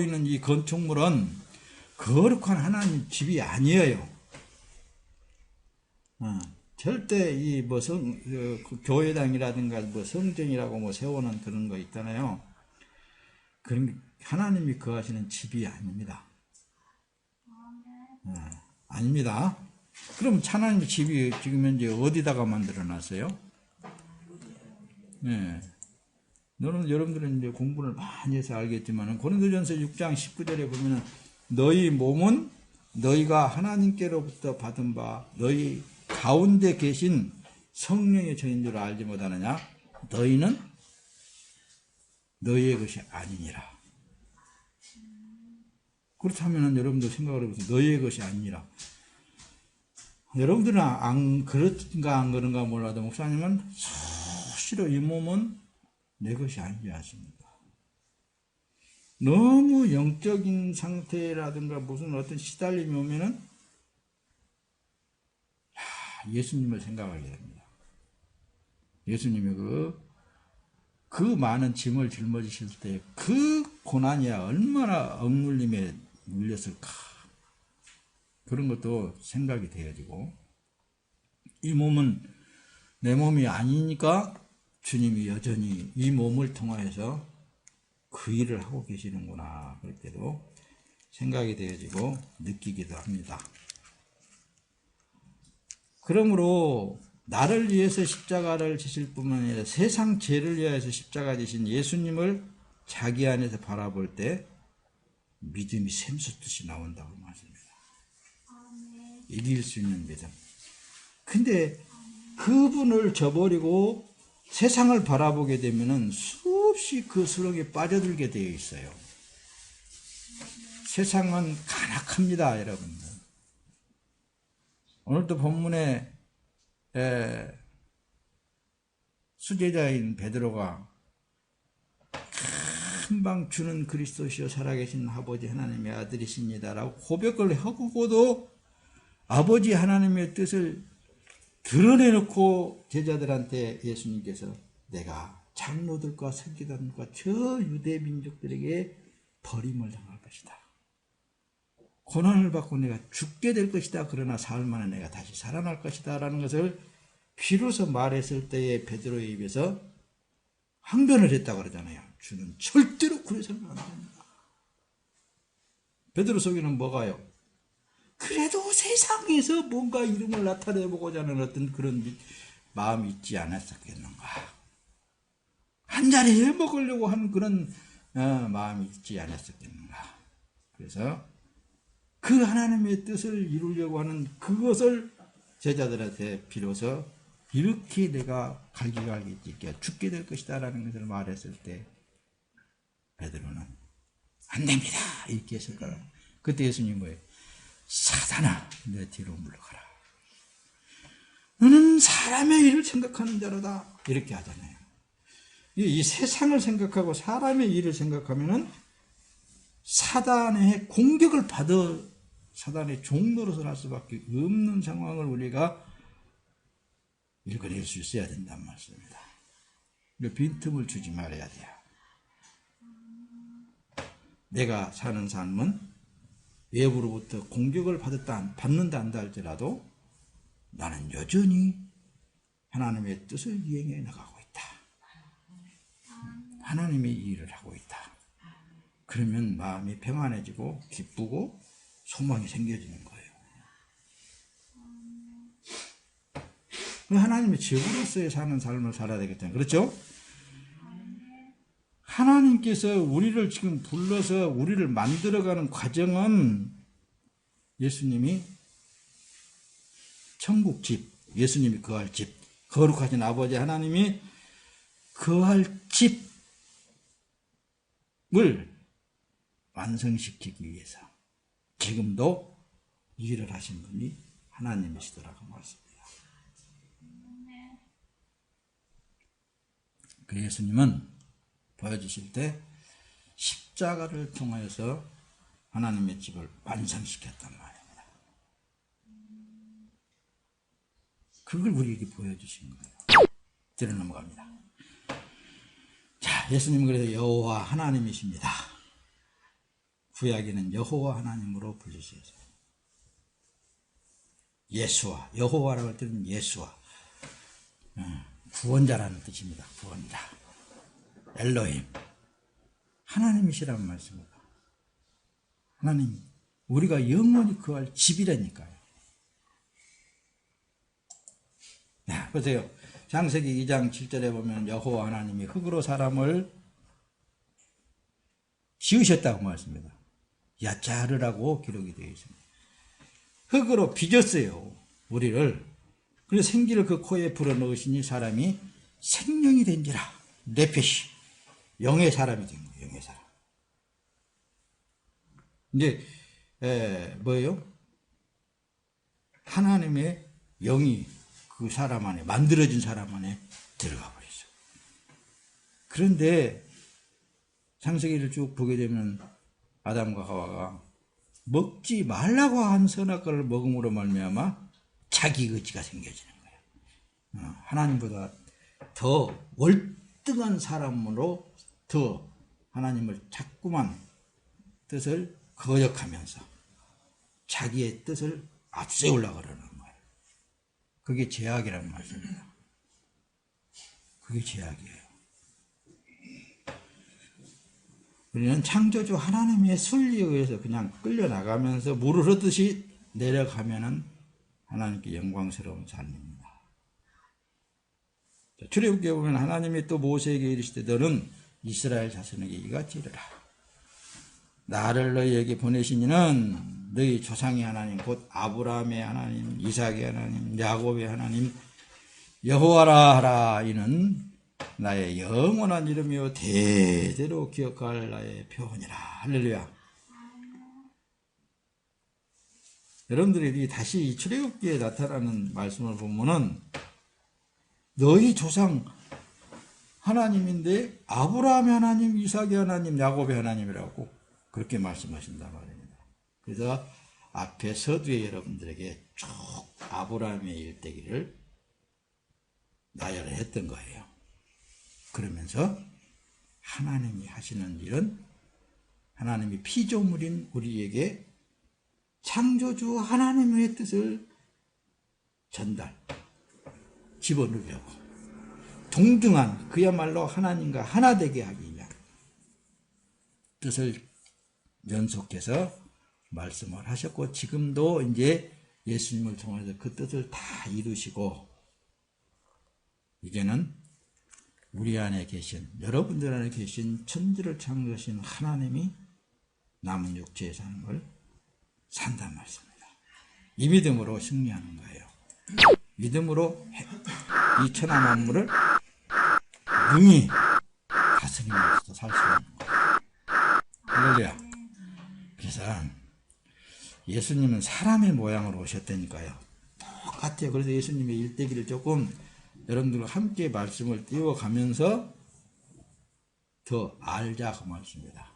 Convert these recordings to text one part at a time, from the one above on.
있는 이 건축물은 거룩한 하나님 집이 아니에요. 절대 이 뭐 교회당이라든가 뭐 성전이라고 뭐 세우는 그런 거 있잖아요. 그런 하나님이 거하시는 집이 아닙니다. 아닙니다. 그럼 하나님의 집이 지금 현재 어디다가 만들어 놨어요? 네. 여러분들은 이제 공부를 많이 해서 알겠지만, 고린도전서 6장 19절에 보면은, 너희 몸은 너희가 하나님께로부터 받은 바 너희 가운데 계신 성령의 저인 줄 알지 못하느냐? 너희는 너희의 것이 아니니라. 그렇다면 여러분들 생각을 해보세요. 너희의 것이 아니니라. 여러분들은 안 그런가 안 그런가 몰라도 목사님은 수시로 이 몸은 내 것이 아니지 않습니까? 너무 영적인 상태라든가 무슨 어떤 시달림이 오면은 예수님을 생각하게 됩니다. 예수님이 그 많은 짐을 짊어지실 때 그 고난이야 얼마나 억눌림에 물렸을까. 그런 것도 생각이 되어지고, 이 몸은 내 몸이 아니니까 주님이 여전히 이 몸을 통하여서 그 일을 하고 계시는구나, 그럴 때도 생각이 되어지고 느끼기도 합니다. 그러므로 나를 위해서 십자가를 지실 뿐만 아니라 세상 죄를 위하여서 십자가 지신 예수님을 자기 안에서 바라볼 때 믿음이 샘솟듯이 나온다고 말씀합니다. 이길 수 있는 믿음. 근데 그분을 저버리고 세상을 바라보게 되면은 수없이 그 수렁에 빠져들게 되어 있어요. 세상은 간악합니다, 여러분들. 오늘도 본문에 수제자인 베드로가 금방 주는 그리스도시요 살아계신 아버지 하나님의 아들이십니다라고 고백을 하고도 아버지 하나님의 뜻을 드러내놓고 제자들한테 예수님께서 내가 장로들과 서기관과 저 유대 민족들에게 버림을 당할 것이다. 고난을 받고 내가 죽게 될 것이다. 그러나 사흘 만에 내가 다시 살아날 것이다. 라는 것을 비로소 말했을 때에 베드로의 입에서 항변을 했다고 그러잖아요. 주는 절대로 그래서는 안 된다. 베드로 속에는 뭐가요? 그래도 세상에서 뭔가 이름을 나타내보고자 하는 어떤 그런 마음이 있지 않았었겠는가. 한 자리 해먹으려고 하는 그런 마음이 있지 않았었겠는가. 그래서 그 하나님의 뜻을 이루려고 하는 그것을 제자들한테 비로소 이렇게 내가 갈기갈기 죽게 될 것이다 라는 것을 말했을 때 베드로는 안 됩니다 이렇게 했을 거라. 그때 예수님 뭐예요? 사단아 내 뒤로 물러가라. 너는 사람의 일을 생각하는 자로다. 이렇게 하잖아요. 이 세상을 생각하고 사람의 일을 생각하면은 사단의 공격을 받아 사단의 종노릇을 할 수밖에 없는 상황을 우리가 읽어낼 수 있어야 된다는 말씀입니다. 빈틈을 주지 말아야 돼요. 내가 사는 삶은 외부로부터 공격을 받는다 한다 할지라도 나는 여전히 하나님의 뜻을 이행해 나가고 있다. 하나님의 일을 하고 있다. 그러면 마음이 평안해지고 기쁘고 소망이 생겨지는 거예요. 하나님의 제국으로서의 사는 삶을 살아야 되겠잖아요. 그렇죠? 하나님께서 우리를 지금 불러서 우리를 만들어가는 과정은 예수님이 천국집, 예수님이 거할 집, 거룩하신 아버지 하나님이 거할 집을 완성시키기 위해서 지금도 일을 하신 분이 하나님이시더라고 말씀합니다. 그 예수님은 보여주실 때 십자가를 통하여서 하나님의 집을 완성시켰단 말입니다. 그걸 우리에게 보여주신 거예요. 뒤로 넘어갑니다. 자, 예수님은 그래서 여호와 하나님이십니다. 구약에는 여호와 하나님으로 불리셔요. 예수와, 여호와라고 할 때는 예수와, 구원자라는 뜻입니다. 구원자. 엘로힘. 하나님이시라는 말씀입니다. 하나님, 우리가 영원히 거할 집이라니까요. 네, 보세요. 창세기 2장 7절에 보면 여호와 하나님이 흙으로 사람을 지으셨다고 말씀입니다. 야짜르라고 기록이 되어 있습니다. 흙으로 빚었어요, 우리를. 그래서 생기를 그 코에 불어넣으시니 사람이 생명이 된지라. 네페시. 영의 사람이 된 거예요, 영의 사람. 이제, 뭐예요? 하나님의 영이 그 사람 안에, 만들어진 사람 안에 들어가 버렸어요. 그런데 창세기를 쭉 보게 되면 아담과 하와가 먹지 말라고 한 선악과를 먹음으로 말미암아 자기 의지가 생겨지는 거예요. 하나님보다 더 월등한 사람으로 더 하나님을 자꾸만 뜻을 거역하면서 자기의 뜻을 앞세우려고 그러는 거예요. 그게 죄악이라는 말씀입니다. 그게 죄악이에요. 우리는 창조주 하나님의 순리에 의해서 그냥 끌려나가면서 물을 흐르듯이 내려가면은 하나님께 영광스러운 삶입니다. 출애굽기에 보면 하나님이 또 모세에게 이르시되 너는 이스라엘 자손에게 이같이 이르라. 나를 너희에게 보내신 이는 너희 조상의 하나님 곧 아브라함의 하나님, 이삭의 하나님, 야곱의 하나님 여호와라 하라. 이는 나의 영원한 이름이요 대대로 기억할 나의 표현이라. 할렐루야. 여러분들이 다시 출애굽기에 나타나는 말씀을 보면은 너희 조상 하나님인데 아브라함의 하나님, 이삭의 하나님, 야곱의 하나님이라고 그렇게 말씀하신단 말입니다. 그래서 앞에 서두에 여러분들에게 쭉 아브라함의 일대기를 나열을 했던 거예요. 그러면서 하나님이 하시는 일은 하나님이 피조물인 우리에게 창조주 하나님의 뜻을 집어넣으려고 동등한 그야말로 하나님과 하나 되게 하기 위한 뜻을 연속해서 말씀을 하셨고 지금도 이제 예수님을 통해서 그 뜻을 다 이루시고 이제는 우리 안에 계신 여러분들 안에 계신 천지를 창조하신 하나님이 남은 육체의 삶을 산다는 말씀입니다. 이 믿음으로 승리하는 거예요. 믿음으로 이 천하 만물을 능히 다스리면서도 살 수 있는 거예요. 할렐루야. 그래서 예수님은 사람의 모양으로 오셨다니까요. 똑같아요. 그래서 예수님의 일대기를 조금 여러분들과 함께 말씀을 띄워가면서 더 알자고 말씀입니다.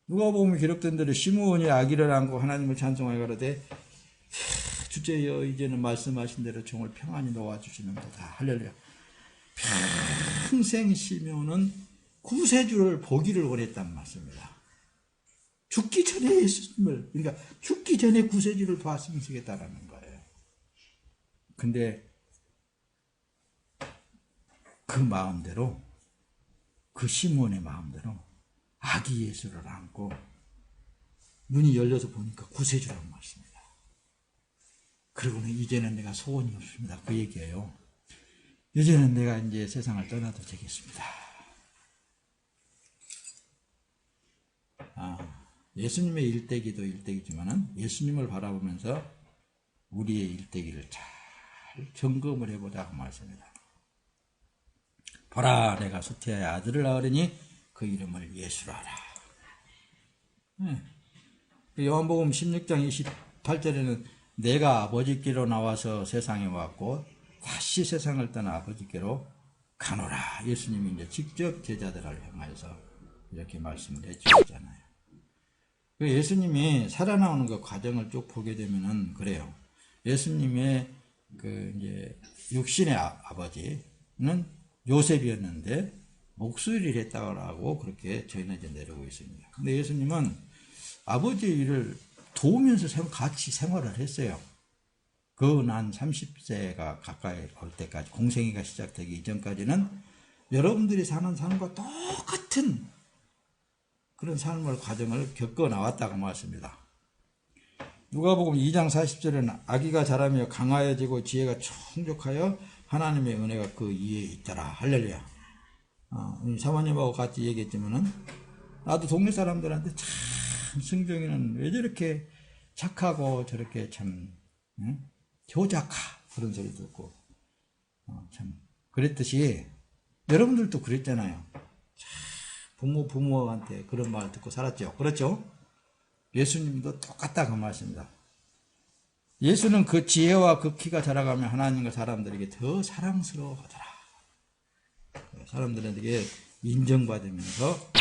누가복음에 기록된 대로 시므온이 아기를 안고 하나님을 찬송하여 가로되 주제여 이제는 말씀하신 대로 종을 평안히 놓아주시는도다. 할렐루야. 평생 시므온은 구세주를 보기를 원했단 말씀입니다. 죽기 전에 예수님을, 그러니까 죽기 전에 구세주를 봤으면 좋겠다라는 거예요. 근데 그 마음대로, 그 시므온의 마음대로 아기 예수를 안고 눈이 열려서 보니까 구세주라는 말씀입니다. 그러고는 이제는 내가 소원이 없습니다. 그 얘기예요. 이제는 내가 이제 세상을 떠나도 되겠습니다. 예수님의 일대기도 일대기지만은 예수님을 바라보면서 우리의 일대기를 잘 점검을 해보자고 말씀입니다. 보라, 내가 수태의 아들을 낳으리니 그 이름을 예수라 하라. 요한복음 16장 28절에는 내가 아버지께로 나와서 세상에 왔고 다시 세상을 떠나 아버지께로 가노라. 예수님이 이제 직접 제자들을 향하여서 이렇게 말씀을 해주셨잖아요. 예수님이 살아나오는 그 과정을 쭉 보게 되면은 그래요. 예수님의 그 이제 육신의 아버지는 요셉이었는데 목수일을 했다고 그렇게 저희는 이제 내려오고 있습니다. 근데 예수님은 아버지의 일을 도우면서 같이 생활을 했어요. 그 난 30세가 가까이 올 때까지, 공생애가 시작되기 이전까지는 여러분들이 사는 삶과 똑같은 그런 삶을 과정을 겪어 나왔다고 말씀입니다. 누가복음 2장 40절에는 아기가 자라며 강하여지고 지혜가 충족하여 하나님의 은혜가 그 위에 있더라. 할렐루야. 사모님하고 같이 얘기했지만은 나도 동네 사람들한테 참 승정이는 왜 저렇게 착하고 저렇게 참 효자카 그런 소리 듣고 참 그랬듯이 여러분들도 그랬잖아요. 부모한테 그런 말 듣고 살았죠. 그렇죠? 예수님도 똑같다 그 말씀입니다. 예수는 그 지혜와 그 키가 자라가며 하나님과 사람들에게 더 사랑스러워하더라. 사람들에게 인정받으면서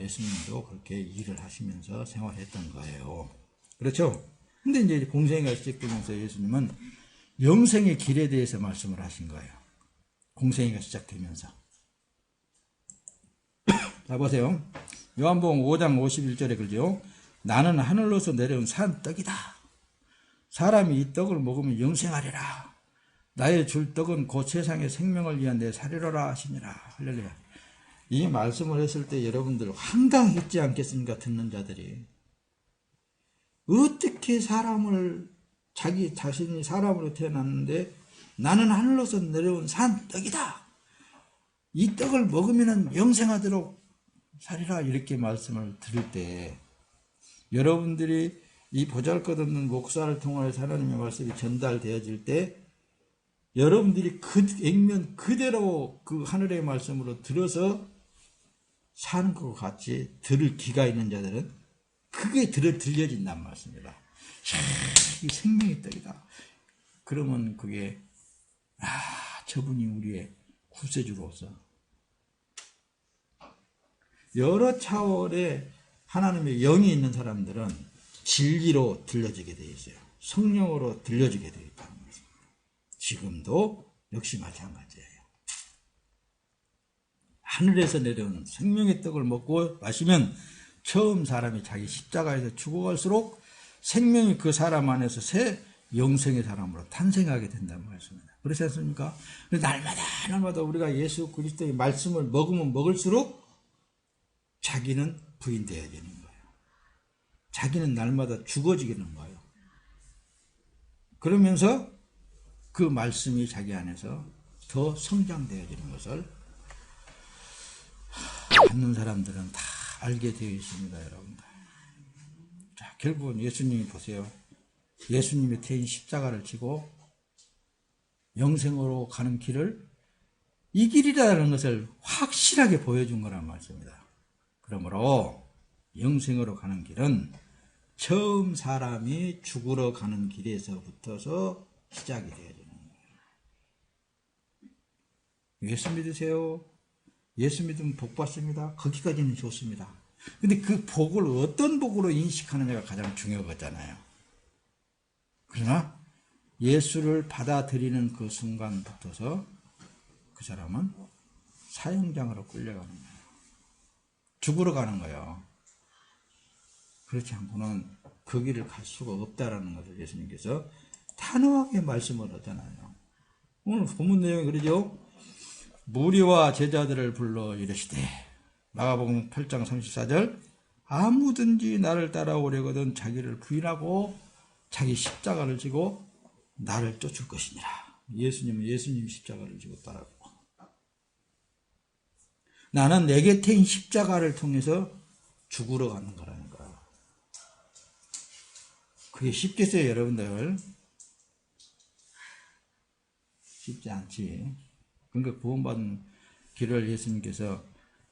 예수님도 그렇게 일을 하시면서 생활했던 거예요. 그렇죠? 근데 이제 공생애가 시작되면서 예수님은 영생의 길에 대해서 말씀을 하신 거예요. 공생애가 시작되면서. 자, 보세요. 요한복음 5장 51절에 그러죠. 나는 하늘로서 내려온 산 떡이다. 사람이 이 떡을 먹으면 영생하리라. 나의 줄 떡은 곧 세상의 생명을 위한 내 살이로라 하시니라. 할렐루야. 이 말씀을 했을 때 여러분들 황당했지 않겠습니까? 듣는 자들이. 어떻게 자기 자신이 사람으로 태어났는데 나는 하늘로서 내려온 산 떡이다. 이 떡을 먹으면 영생하도록 살이라 이렇게 말씀을 들을 때 여러분들이 이 보잘것없는 목사를 통해서 하나님의 말씀이 전달되어질 때 여러분들이 그 액면 그대로 그 하늘의 말씀으로 들어서 사는 것 같이 들을 귀가 있는 자들은 그게 들려진단 말씀입니다. 이 생명의 떡이다. 그러면 그게 저분이 우리의 구세주로서 여러 차원의 하나님의 영이 있는 사람들은 진리로 들려지게 되어 있어요. 성령으로 들려지게 되어 있다는 것입니다. 지금도 역시 마찬가지예요. 하늘에서 내려오는 생명의 떡을 먹고 마시면 처음 사람이 자기 십자가에서 죽어갈수록 생명이 그 사람 안에서 새 영생의 사람으로 탄생하게 된다는 말씀입니다. 그렇지 않습니까? 날마다 우리가 예수 그리스도의 말씀을 먹으면 먹을수록 자기는 부인되어지는 거예요. 자기는 날마다 죽어지는 거예요. 그러면서 그 말씀이 자기 안에서 더 성장되어지는 것을 받는 사람들은 다 알게 되어 있습니다, 여러분들. 자, 결국은 예수님이 보세요. 예수님의 태인 십자가를 지고 영생으로 가는 길을 이 길이라는 것을 확실하게 보여준 거란 말씀입니다. 그러므로 영생으로 가는 길은 처음 사람이 죽으러 가는 길에서부터서 시작이 되어지는 거예요. 예수 믿으세요. 예수 믿으면 복 받습니다. 거기까지는 좋습니다. 근데 그 복을 어떤 복으로 인식하느냐가 가장 중요하잖아요. 그러나 예수를 받아들이는 그 순간부터서 그 사람은 사형장으로 끌려가는 거예요. 죽으러 가는 거예요. 그렇지 않고는 그 길을 갈 수가 없다라는 것을 예수님께서 단호하게 말씀을 하잖아요. 오늘 본문 내용이 그러죠. 무리와 제자들을 불러 이르시되 마가복음 8장 34절 아무든지 나를 따라오려거든 자기를 부인하고 자기 십자가를 지고 나를 쫓을 것이니라. 예수님은 예수님 십자가를 지고 따라오고 나는 내 곁에 있는 십자가를 통해서 죽으러 가는 거라는 거야. 그게 쉽겠어요, 여러분들? 쉽지 않지. 그러니까 구원받은 길을 예수님께서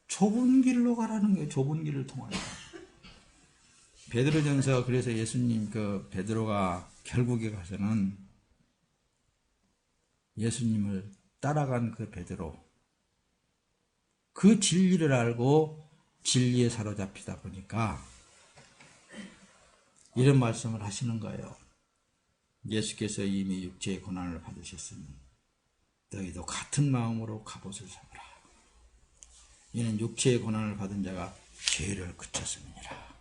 좁은 길로 가라는 거예요. 좁은 길을 통하여. 베드로전서 그래서 예수님 베드로가 결국에 가서는 예수님을 따라간 그 베드로 그 진리를 알고 진리에 사로잡히다 보니까 이런 말씀을 하시는 거예요. 예수께서 이미 육체의 고난을 받으셨으니 너희도 같은 마음으로 갑옷을 삼으라. 이는 육체의 고난을 받은 자가 죄를 그쳤음이니라.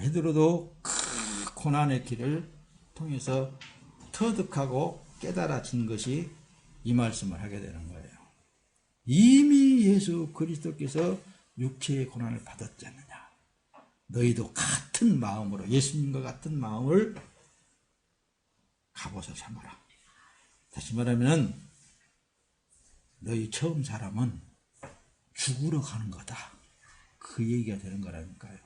베드로도 그 고난의 길을 통해서 터득하고 깨달아진 것이 이 말씀을 하게 되는 거예요. 이미 예수 그리스도께서 육체의 고난을 받았지 않느냐. 너희도 같은 마음으로 예수님과 같은 마음을 갑옷을 삼아라. 다시 말하면 너희 처음 사람은 죽으러 가는 거다. 그 얘기가 되는 거라니까요.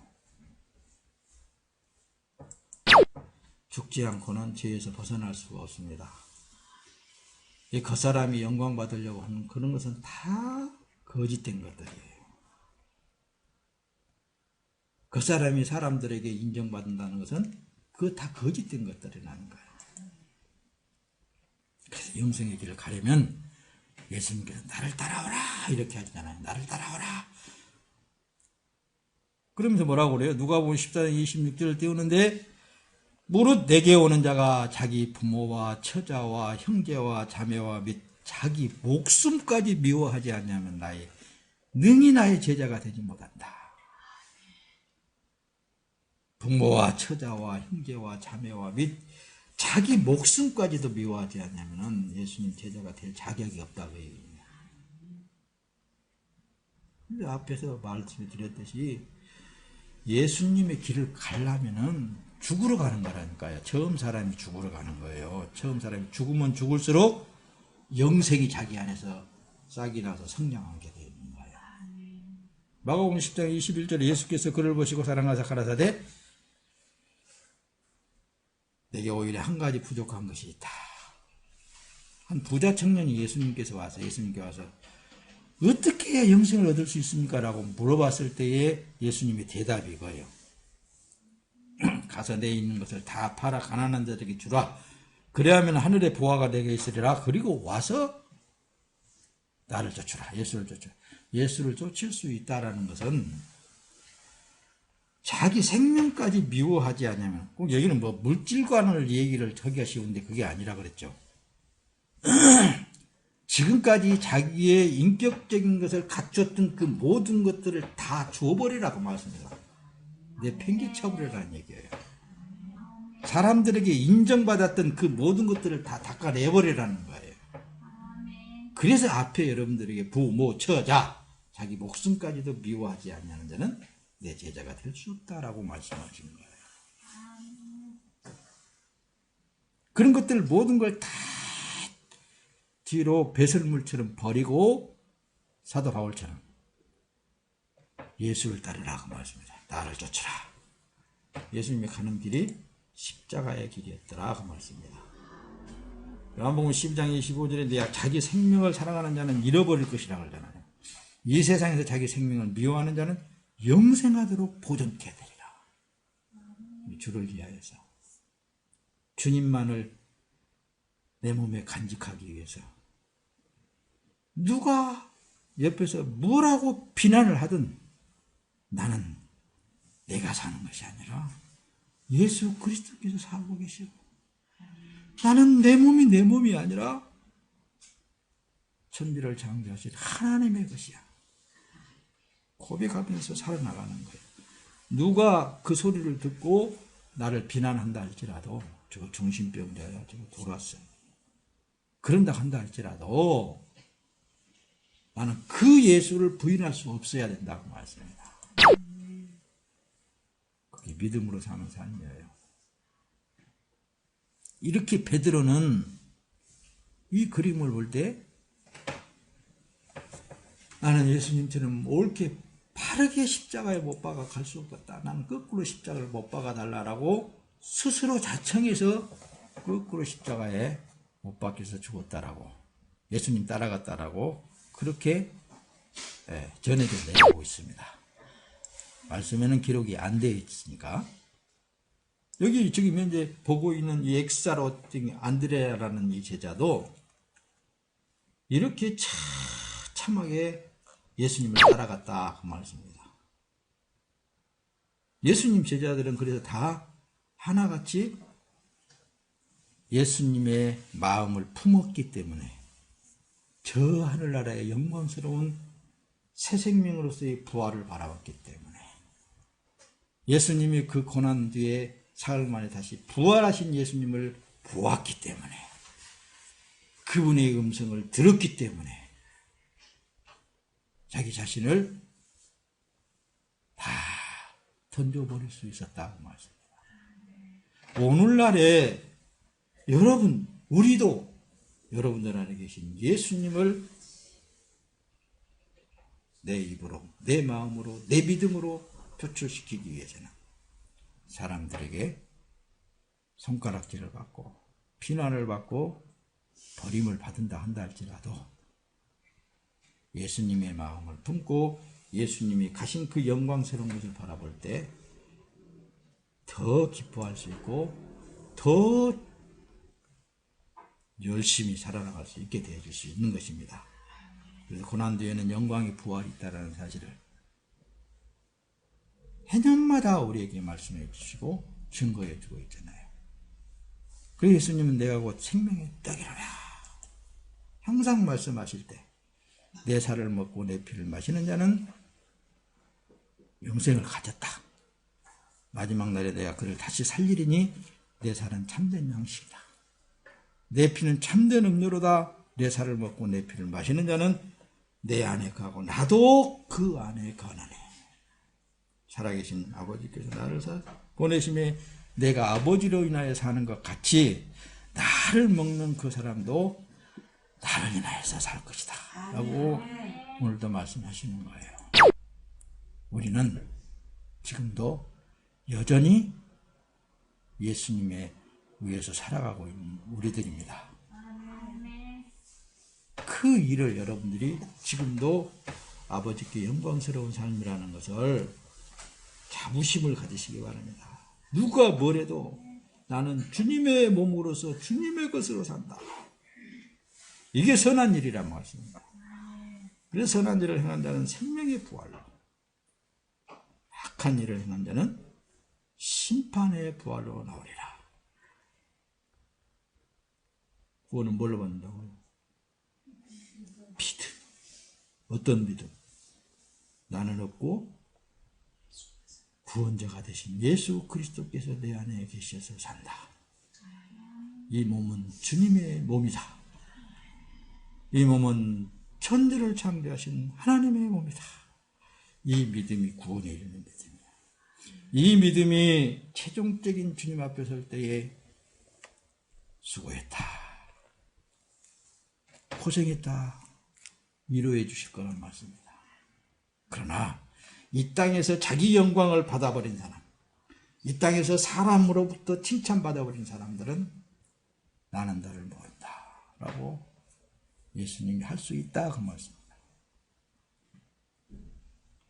죽지 않고는 죄에서 벗어날 수가 없습니다. 이 겉사람이 영광 받으려고 하는 그런 것은 다 거짓된 것들이에요. 겉사람이 사람들에게 인정받는다는 것은 그거 다 거짓된 것들이라는 거예요. 그래서 영생의 길을 가려면 예수님께서 나를 따라오라 이렇게 하잖아요. 나를 따라오라. 그러면서 뭐라고 그래요? 누가복음 14장 26절을 띄우는데 무릇 내게 오는 자가 자기 부모와 처자와 형제와 자매와 및 자기 목숨까지 미워하지 않냐면 능히 나의 제자가 되지 못한다. 부모와 처자와 형제와 자매와 및 자기 목숨까지도 미워하지 않냐면 예수님 제자가 될 자격이 없다고 얘기해요. 앞에서 말씀드렸듯이 예수님의 길을 가려면은 죽으러 가는 거라니까요. 처음 사람이 죽으러 가는 거예요. 처음 사람이 죽으면 죽을수록 영생이 자기 안에서 싹이 나서 성장하게 되어 있는 거예요. 마가복음 10장 21절에 예수께서 그를 보시고 사랑하사 가라사대 내게 오히려 한 가지 부족한 것이 있다. 한 부자 청년이 예수님께 와서 어떻게 해야 영생을 얻을 수 있습니까? 라고 물어봤을 때에 예수님의 대답이 이거예요. 가서 내 있는 것을 다 팔아 가난한 자들에게 주라. 그래야면 하늘의 보화가 내게 있으리라. 그리고 와서 나를 쫓으라. 예수를 쫓으라. 예수를 쫓을 수 있다라는 것은 자기 생명까지 미워하지 않으면, 꼭 여기는 뭐 물질관을 얘기를 하기가 쉬운데 그게 아니라 그랬죠. 지금까지 자기의 인격적인 것을 갖췄던 그 모든 것들을 다 줘버리라고 말씀해요. 내팽개쳐버리라는 얘기예요. 사람들에게 인정받았던 그 모든 것들을 다 닦아내버리라는 거예요. 그래서 앞에 여러분들에게 부모, 처자, 자기 목숨까지도 미워하지 않냐는 자는 내 제자가 될 수 없다라고 말씀하시는 거예요. 그런 것들 모든 걸 다 뒤로 배설물처럼 버리고 사도 바울처럼 예수를 따르라고 말씀합니다. 나를 쫓으라. 예수님이 가는 길이 십자가의 길이었더라고 말씀입니다. 요한복음 12장 25절에 내가 자기 생명을 사랑하는 자는 잃어버릴 것이라고 하잖아요. 이 세상에서 자기 생명을 미워하는 자는 영생하도록 보존케 되리라. 주를 위하여서 주님만을 내 몸에 간직하기 위해서 누가 옆에서 뭐라고 비난을 하든 나는 내가 사는 것이 아니라 예수 그리스도께서 살고 계시고 나는 내 몸이 아니라 천지를 창조하신 하나님의 것이야. 고백하면서 살아나가는 거예요. 누가 그 소리를 듣고 나를 비난한다 할지라도 저거 정신병자야, 저거 돌았어. 그런다 한다 할지라도 나는 그 예수를 부인할 수 없어야 된다고 말씀합니다. 그게 믿음으로 사는 삶이에요. 이렇게 베드로는 이 그림을 볼 때 나는 예수님처럼 옳게 바르게 십자가에 못 박아 갈 수 없겠다. 나는 거꾸로 십자가를 못 박아 달라라고 스스로 자청해서 거꾸로 십자가에 못 박혀서 죽었다라고 예수님 따라갔다라고 그렇게 전해져 내고 있습니다. 말씀에는 기록이 안 되어 있으니까 여기 지금 현재 보고 있는 이 엑사로 안드레아라는 이 제자도 이렇게 참하게 예수님을 따라갔다 그 말씀입니다. 예수님 제자들은 그래서 다 하나같이 예수님의 마음을 품었기 때문에 저 하늘나라의 영광스러운 새 생명으로서의 부활을 바라봤기 때문에 예수님이 그 고난 뒤에 사흘 만에 다시 부활하신 예수님을 보았기 때문에, 그분의 음성을 들었기 때문에 자기 자신을 다 던져버릴 수 있었다고 말씀합니다. 오늘날에 여러분, 우리도 여러분들 안에 계신 예수님을 내 입으로, 내 마음으로, 내 믿음으로 표출시키기 위해서는 사람들에게 손가락질을 받고 비난을 받고 버림을 받은다 한다 할지라도 예수님의 마음을 품고 예수님이 가신 그 영광스러운 것을 바라볼 때 더 기뻐할 수 있고 더 열심히 살아나갈 수 있게 되어줄 수 있는 것입니다. 그래서 고난 뒤에는 영광의 부활이 있다는 사실을 해년마다 우리에게 말씀해 주시고 증거해 주고 있잖아요. 그래서 예수님은 내가 곧 생명의 떡이로라 항상 말씀하실 때, 내 살을 먹고 내 피를 마시는 자는 영생을 가졌다. 마지막 날에 내가 그를 다시 살리리니 내 살은 참된 양식이다. 내 피는 참된 음료로다. 내 살을 먹고 내 피를 마시는 자는 내 안에 거하고 나도 그 안에 거하나니. 살아계신 아버지께서 나를 보내심에 내가 아버지로 인하여 사는 것 같이 나를 먹는 그 사람도 나를 인하여서 살 것이다 라고 오늘도 말씀하시는 거예요. 우리는 지금도 여전히 예수님에 의해서 살아가고 있는 우리들입니다. 그 일을 여러분들이 지금도 아버지께 영광스러운 삶이라는 것을 자부심을 가지시기 바랍니다. 누가 뭐래도 나는 주님의 몸으로서 주님의 것으로 산다. 이게 선한 일이란 말씀입니다. 그래서 선한 일을 행한 자는 생명의 부활로, 악한 일을 행한 자는 심판의 부활로 나오리라. 구원은 뭘로 받는다고요? 믿음. 어떤 믿음? 나는 없고 구원자가 되신 예수 그리스도께서 내 안에 계셔서 산다. 이 몸은 주님의 몸이다. 이 몸은 천지를 창조하신 하나님의 몸이다. 이 믿음이 구원에 이르는 믿음이야. 이 믿음이 최종적인 주님 앞에 설 때에 수고했다, 고생했다 위로해 주실 거란 말씀입니다. 그러나 이 땅에서 자기 영광을 받아버린 사람, 이 땅에서 사람으로부터 칭찬받아버린 사람들은 나는 너를 모른다 라고 예수님이 할 수 있다 그 말씀입니다.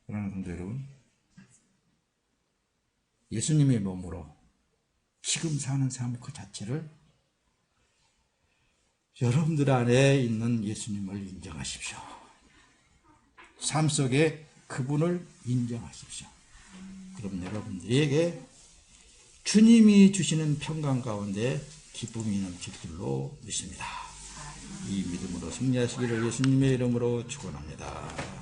그러나 성도 여러분, 예수님의 몸으로 지금 사는 삶 그 자체를 여러분들 안에 있는 예수님을 인정하십시오. 삶 속에 그분을 인정하십시오. 그럼 여러분들에게 주님이 주시는 평강 가운데 기쁨이 넘칠 줄로 믿습니다. 이 믿음으로 승리하시기를 예수님의 이름으로 축원합니다.